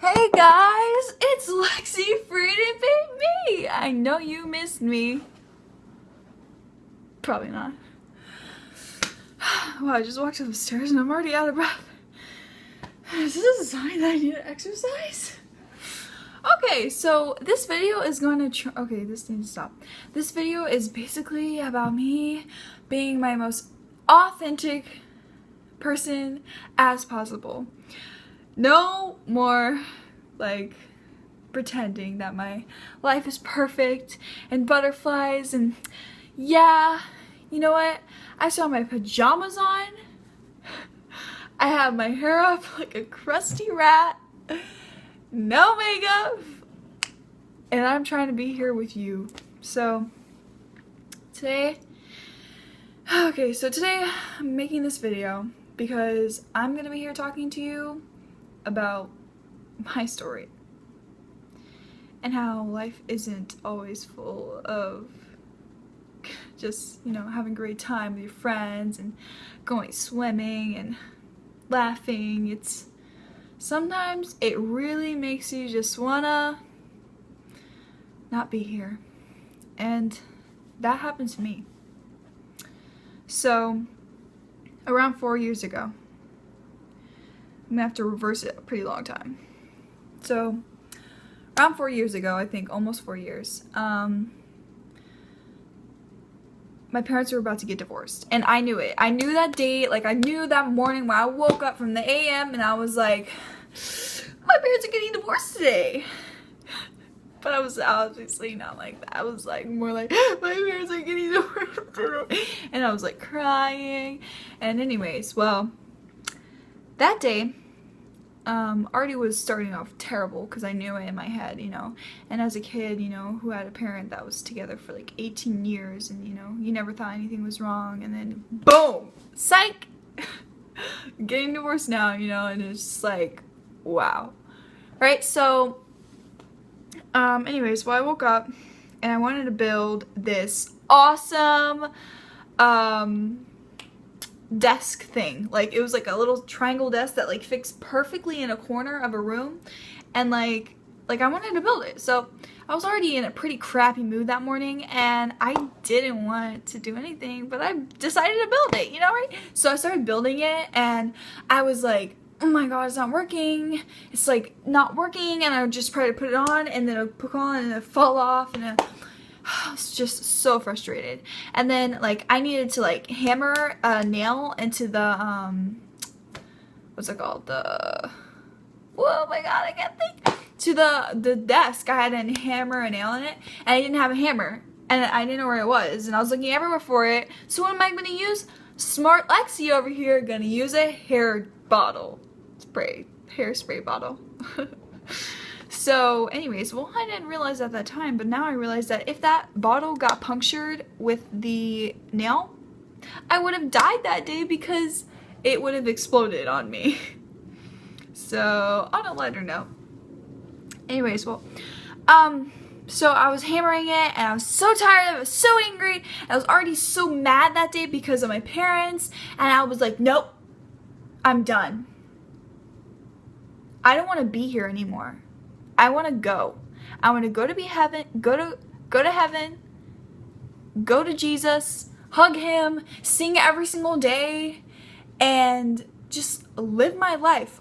Hey guys, it's Lexi Freedom me. I know you missed me. Probably not. Wow, I just walked up the stairs and I'm already out of breath. Is this a sign that I need to exercise? Okay, so this video is going to okay, this needs to stop. This video is basically about me being my most authentic person as possible. No more like pretending that my life is perfect and butterflies and yeah, you know what? I still have my pajamas on. I have my hair up like a crusty rat. No makeup. And I'm trying to be here with you. So today I'm making this video because I'm gonna be here talking to you about my story and how life isn't always full of just, you know, having a great time with your friends and going swimming and laughing. It's sometimes it really makes you just wanna not be here, and that happened to me. So around 4 years ago, I'm gonna have to reverse it a pretty long time. So around 4 years ago, I think almost 4 years, my parents were about to get divorced, and I knew it. I knew that date, like I knew that morning when I woke up from the AM and I was like, my parents are getting divorced today. But I was obviously not like that. I was like more like, my parents are getting divorced. And I was like crying. And anyways, well, that day, already was starting off terrible because I knew it in my head, you know. And as a kid, you know, who had a parent that was together for like 18 years and, you know, you never thought anything was wrong. And then boom, psych, getting divorced now, you know, and it's just like, wow. Right, so anyways, well, I woke up and I wanted to build this awesome desk thing. Like, it was like a little triangle desk that like fits perfectly in a corner of a room, and like I wanted to build it. So I was already in a pretty crappy mood that morning and I didn't want to do anything, but I decided to build it, you know, right? So I started building it and I was like, oh my god, it's not working. It's like not working, and I would just try to put it on and then it would put on and it would fall off, and I was just so frustrated. And then like I needed to like hammer a nail into the what's it called? Oh my god, I can't think. To the desk. I had to hammer a nail in it and I didn't have a hammer and I didn't know where it was, and I was looking everywhere for it. So what am I gonna use? Smart Lexi over here gonna use a hair spray bottle. So anyways, well, I didn't realize at that time, but now I realize that if that bottle got punctured with the nail, I would have died that day because it would have exploded on me. So on a lighter note, anyways, well, so I was hammering it and I was so tired, I was so angry, I was already so mad that day because of my parents, and I was like, nope, I'm done. I don't want to be here anymore. I want to go. I want to go to heaven, go to heaven, go to Jesus, hug him, sing every single day, and just live my life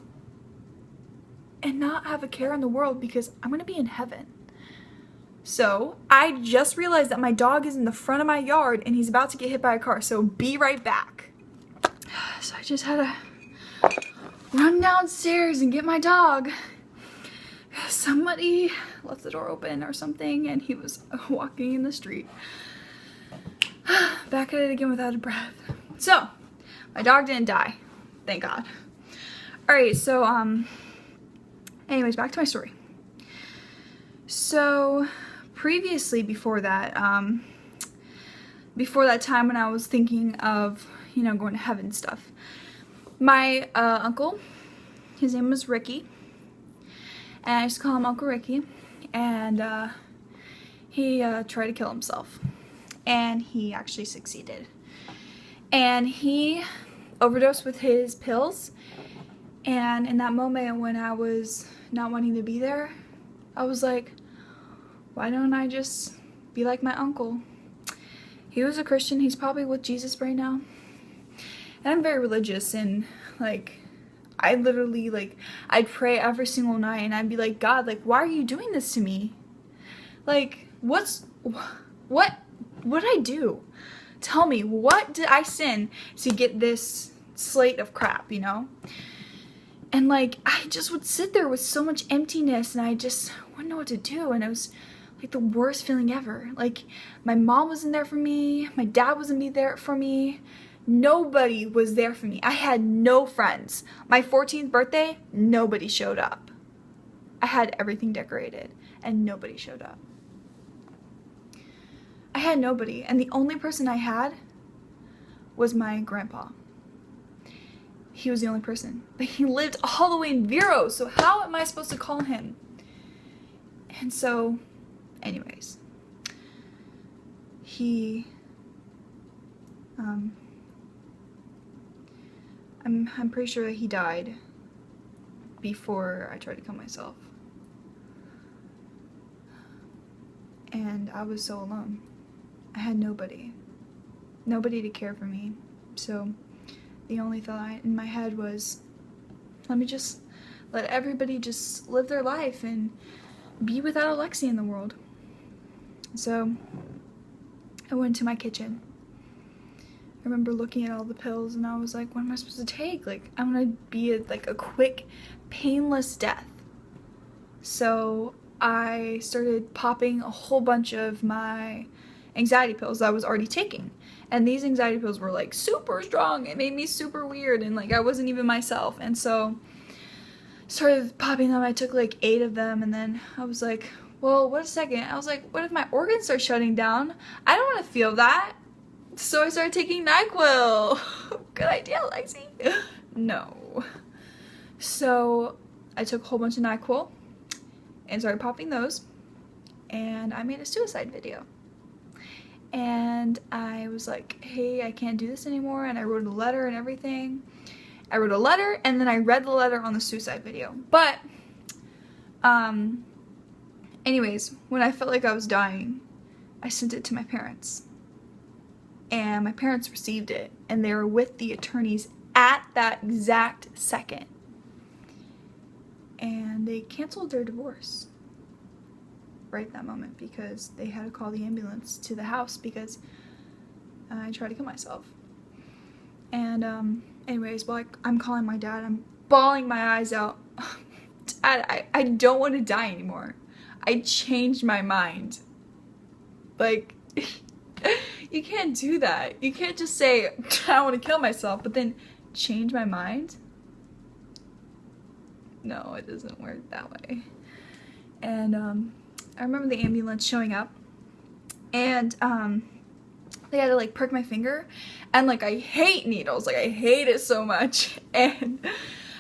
and not have a care in the world because I'm going to be in heaven. So I just realized that my dog is in the front of my yard and he's about to get hit by a car, so be right back. So I just had to run downstairs and get my dog. Somebody left the door open or something and he was walking in the street. Back at it again without a breath. So my dog didn't die, thank God. Alright, so anyways, back to my story. So previously, before that time when I was thinking of, you know, going to heaven and stuff, my uncle, his name was Ricky, and I just call him Uncle Ricky, and he tried to kill himself, and he actually succeeded, and he overdosed with his pills, And in that moment when I was not wanting to be there, I was like, why don't I just be like my uncle? He was a Christian. He's probably with Jesus right now. And I'm very religious, and like I literally like I'd pray every single night, and I'd be like, God, like, why are you doing this to me? Like, what did I do? Tell me, what did I sin to get this slate of crap, you know? And like I just would sit there with so much emptiness, and I just wouldn't know what to do, and it was like the worst feeling ever. Like my mom wasn't there for me, my dad wasn't there for me. Nobody was there for me. I had no friends. My 14th birthday, nobody showed up. I had everything decorated and nobody showed up. I had nobody, and the only person I had was my grandpa. He was the only person, but he lived all the way in Vero, so how am I supposed to call him? And so, anyways, I'm pretty sure that he died before I tried to kill myself. And I was so alone. I had nobody to care for me. So the only thought in my head was, let everybody just live their life and be without Alexi in the world. So I went to my kitchen. I remember looking at all the pills, and I was like, what am I supposed to take? Like, I'm gonna be like a quick, painless death. So I started popping a whole bunch of my anxiety pills that I was already taking. And these anxiety pills were like super strong. It made me super weird, and like I wasn't even myself. And so started popping them. I took like 8 of them, and then I was like, well, wait a second. I was like, what if my organs start shutting down? I don't want to feel that. So I started taking NyQuil. Good idea, Lexi. No. So I took a whole bunch of NyQuil and started popping those, and I made a suicide video. And I was like, hey, I can't do this anymore, and I wrote a letter and everything. I wrote a letter, and then I read the letter on the suicide video. But anyways, when I felt like I was dying, I sent it to my parents. And my parents received it, and they were with the attorneys at that exact second. And they canceled their divorce right at that moment because they had to call the ambulance to the house because I tried to kill myself. And anyways, well, I'm calling my dad. I'm bawling my eyes out. Dad, I don't want to die anymore. I changed my mind. Like, you can't do that. You can't just say, I want to kill myself, but then change my mind. No, it doesn't work that way. And I remember the ambulance showing up, and they had to like prick my finger, and like I hate needles, like I hate it so much, and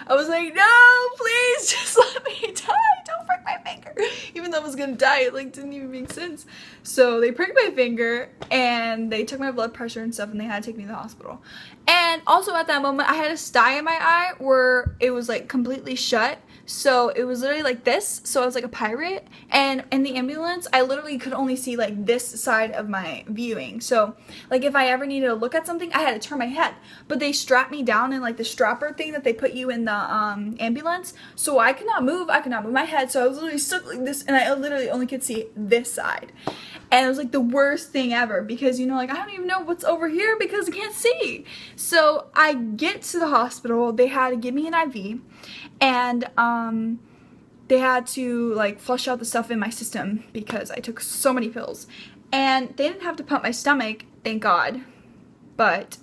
I was like, no, please just let me die, don't prick my finger. Even though I was gonna die, it like didn't even make sense. So they pricked my finger, and they took my blood pressure and stuff, and they had to take me to the hospital. And also at that moment, I had a sty in my eye where it was like completely shut. So it was literally like this, so I was like a pirate, and in the ambulance, I literally could only see like this side of my viewing. So like if I ever needed to look at something, I had to turn my head. But they strapped me down in like the strapper thing that they put you in the ambulance, so I could not move my head, so I was literally stuck like this, and I literally only could see this side. And it was like the worst thing ever because, you know, like I don't even know what's over here because I can't see. So I get to the hospital, they had to give me an IV, and they had to like flush out the stuff in my system because I took so many pills. And they didn't have to pump my stomach, thank God. But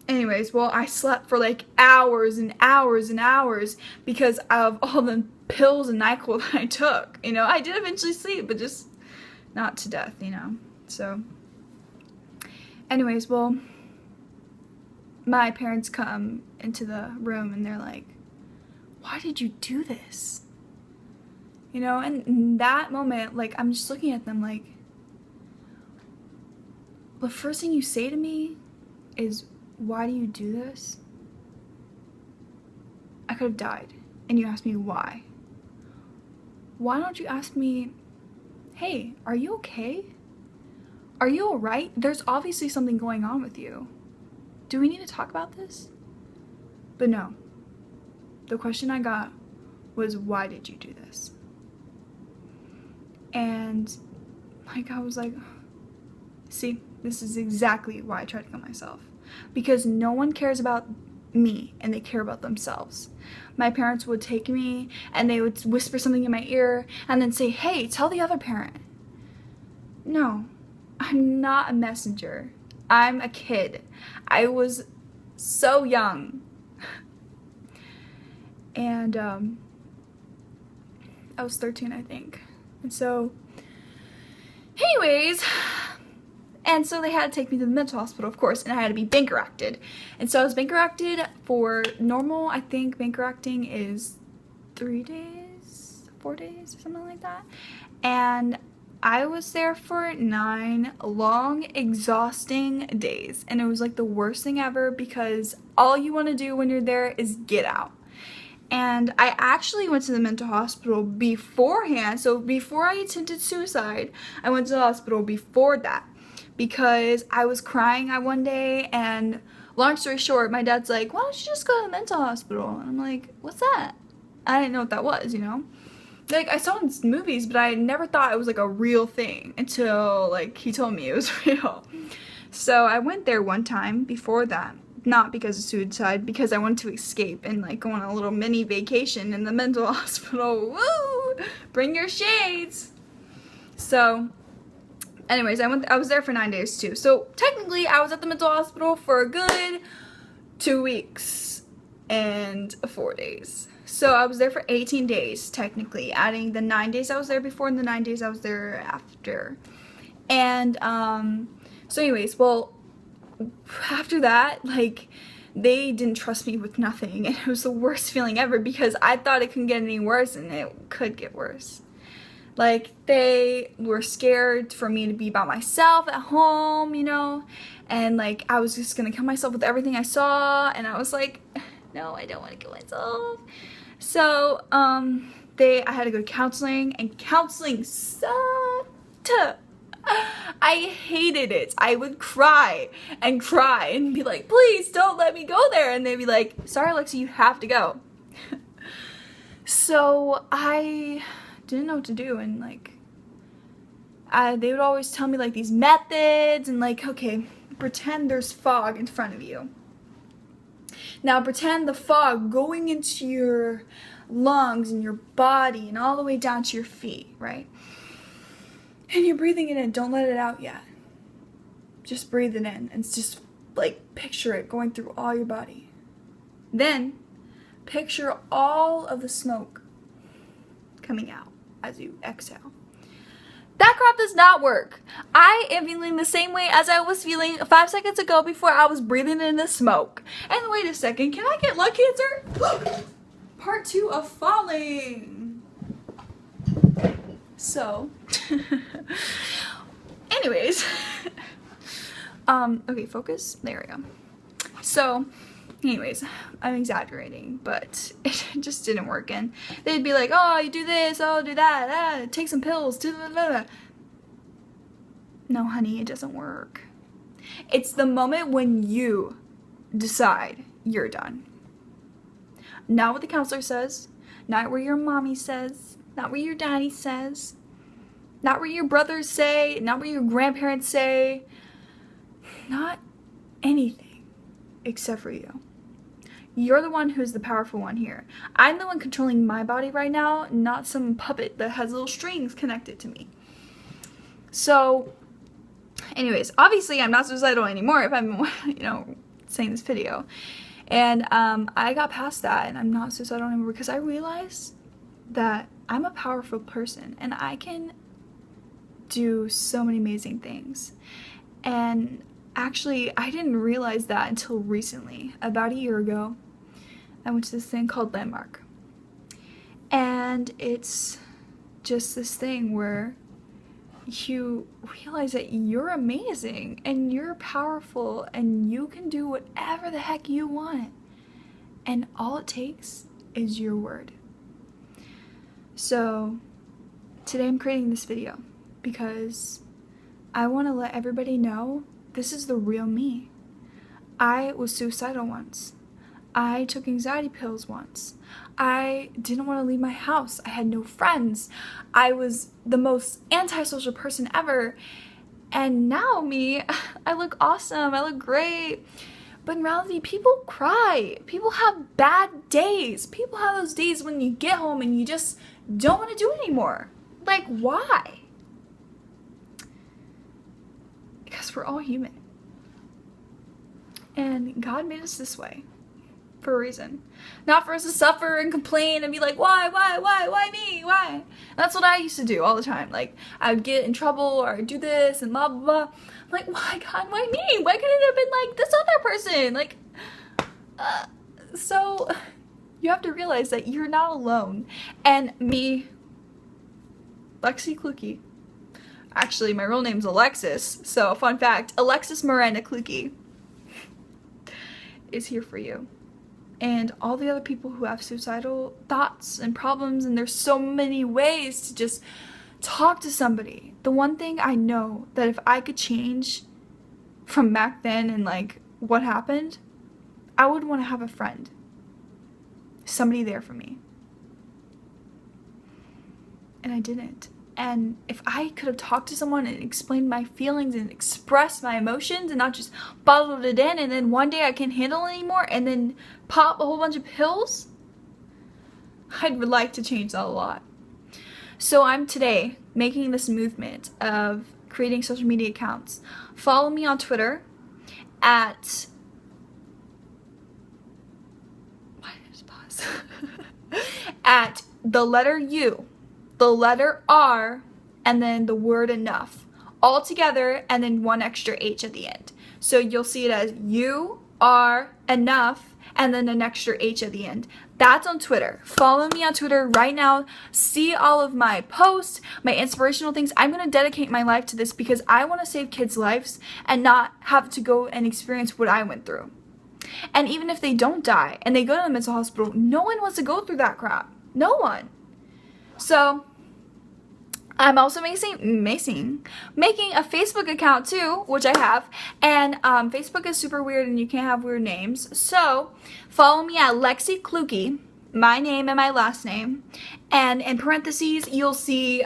anyways, well, I slept for like hours and hours and hours because of all the pills and NyQuil that I took. You know, I did eventually sleep, but just not to death, you know. So anyways, well, my parents come into the room and they're like, why did you do this? You know, and in that moment, like, I'm just looking at them like, the first thing you say to me is, why do you do this? I could have died. And you ask me why. Why don't you ask me, hey, are you okay? Are you alright? There's obviously something going on with you. Do we need to talk about this? But no. The question I got was, why did you do this? And like, I was like, see, this is exactly why I tried to kill myself. Because no one cares about me and they care about themselves. My parents would take me and they would whisper something in my ear and then say, hey, tell the other parent. No, I'm not a messenger. I'm a kid. I was so young. And I was 13, I think. And so, anyways, and so they had to take me to the mental hospital, of course, and I had to be Baker acted. And so I was Baker acted for normal, I think Baker acting is 3 days, 4 days, or something like that. And I was there for 9 long, exhausting days. And it was like the worst thing ever because all you want to do when you're there is get out. And I actually went to the mental hospital beforehand. So before I attempted suicide, I went to the hospital before that because I was crying one day, and long story short, my dad's like, why don't you just go to the mental hospital? And I'm like, what's that? I didn't know what that was, you know? Like, I saw it in movies, but I never thought it was like a real thing until like he told me it was real. So I went there one time before that. Not because of suicide, because I wanted to escape and like go on a little mini vacation in the mental hospital. Woo! Bring your shades. So, anyways, I was there for 9 days too. So technically, I was at the mental hospital for a good 2 weeks and 4 days. So I was there for 18 days technically, adding the 9 days I was there before and the 9 days I was there after. And so, anyways, well, after that, like, they didn't trust me with nothing, and it was the worst feeling ever because I thought it couldn't get any worse, and it could get worse. Like, they were scared for me to be by myself at home, you know, and like, I was just gonna kill myself with everything I saw, and I was like, no, I don't want to kill myself. So, I had to go to counseling, and counseling sucked. I hated it. I would cry and be like, please don't let me go there. And they'd be like, sorry, Alexa, you have to go. So I didn't know what to do. And like, they would always tell me like these methods and like, okay, pretend there's fog in front of you. Now pretend the fog going into your lungs and your body and all the way down to your feet, right? And you're breathing it in. Don't let it out yet. Just breathe it in and just like picture it going through all your body. Then picture all of the smoke coming out as you exhale. That crap does not work. I am feeling the same way as I was feeling 5 seconds ago before I was breathing in the smoke. And wait a second, can I get lung cancer? Part 2 of falling. So, anyways, okay, focus, there we go. So, anyways, I'm exaggerating, but it just didn't work, and they'd be like, oh, you do this, oh, do that, take some pills, no, honey, it doesn't work. It's the moment when you decide you're done. Not what the counselor says, not what your mommy says, not what your daddy says, not what your brothers say, not what your grandparents say, not anything except for you. You're the one who's the powerful one here. I'm the one controlling my body right now, not some puppet that has little strings connected to me. So, anyways, obviously I'm not suicidal anymore if I'm, you know, saying this video. And I got past that and I'm not suicidal anymore because I realized that I'm a powerful person and I can do so many amazing things. And actually, I didn't realize that until recently. About a year ago, I went to this thing called Landmark. And it's just this thing where you realize that you're amazing and you're powerful and you can do whatever the heck you want. And all it takes is your word. So today I'm creating this video because I want to let everybody know this is the real me. I was suicidal once. I took anxiety pills once. I didn't want to leave my house. I had no friends. I was the most antisocial person ever. And now me, I look awesome. I look great. But in reality, people cry. People have bad days. People have those days when you get home and you just don't want to do it anymore. Like, why? Because we're all human. And God made us this way for a reason. Not for us to suffer and complain and be like, why me, why? And that's what I used to do all the time. Like, I would get in trouble or I'd do this and blah, blah, blah. I'm like, why, God, why me? Why couldn't it have been like this other person? Like, so you have to realize that you're not alone. And me, Lexi Kluge. Actually, my real name's Alexis. So, fun fact, Alexis Miranda Kluge is here for you. And all the other people who have suicidal thoughts and problems, and there's so many ways to just talk to somebody. The one thing I know that if I could change from back then and like what happened, I would want to have a friend. Somebody there for me. And I didn't. And if I could have talked to someone and explained my feelings and expressed my emotions and not just bottled it in and then one day I can't handle it anymore and then pop a whole bunch of pills, I'd like to change that a lot. So I'm today making this movement of creating social media accounts. Follow me on Twitter at... Why did I just pause? At the letter U, the letter R, and then the word enough. All together, and then one extra H at the end. So you'll see it as you are enough, and then an extra H at the end. That's on Twitter. Follow me on Twitter right now. See all of my posts, my inspirational things. I'm going to dedicate my life to this because I want to save kids' lives and not have to go and experience what I went through. And even if they don't die and they go to the mental hospital, no one wants to go through that crap. No one. So I'm also making a Facebook account too, which I have, and Facebook is super weird and you can't have weird names, so follow me at Lexi Kluge, my name and my last name, and in parentheses you'll see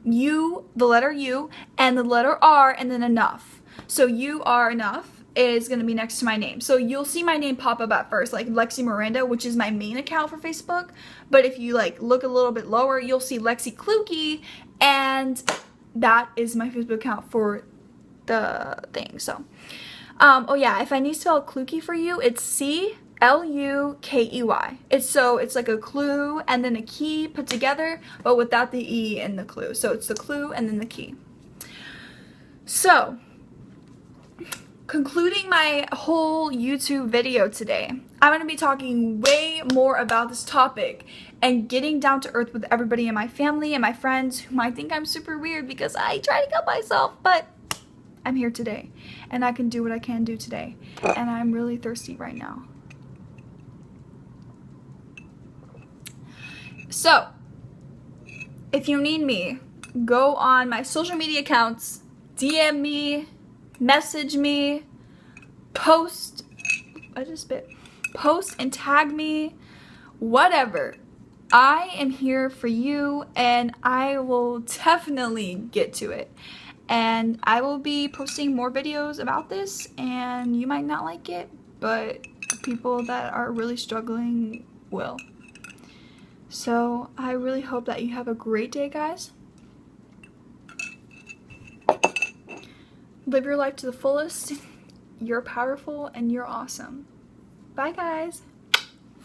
U, the letter U, and the letter R, and then enough. So you are enough is going to be next to my name. So you'll see my name pop up at first, like Lexi Miranda, which is my main account for Facebook. But if you like look a little bit lower, you'll see Lexi Kluge, and that is my Facebook account for the thing. So, oh yeah, if I need to spell Kluge for you, it's C-L-U-K-E-Y. It's like a clue and then a key put together, but without the E in the clue. So it's the clue and then the key. So, concluding my whole YouTube video today, I'm going to be talking way more about this topic and getting down to earth with everybody in my family and my friends who might think I'm super weird because I try to kill myself, but I'm here today and I can do what I can do today, and I'm really thirsty right now. So, if you need me, go on my social media accounts, DM me, message me, post and tag me, whatever. I am here for you and I will definitely get to it. And I will be posting more videos about this, and you might not like it, but people that are really struggling will. So I really hope that you have a great day, guys. Live your life to the fullest. You're powerful and you're awesome. Bye, guys.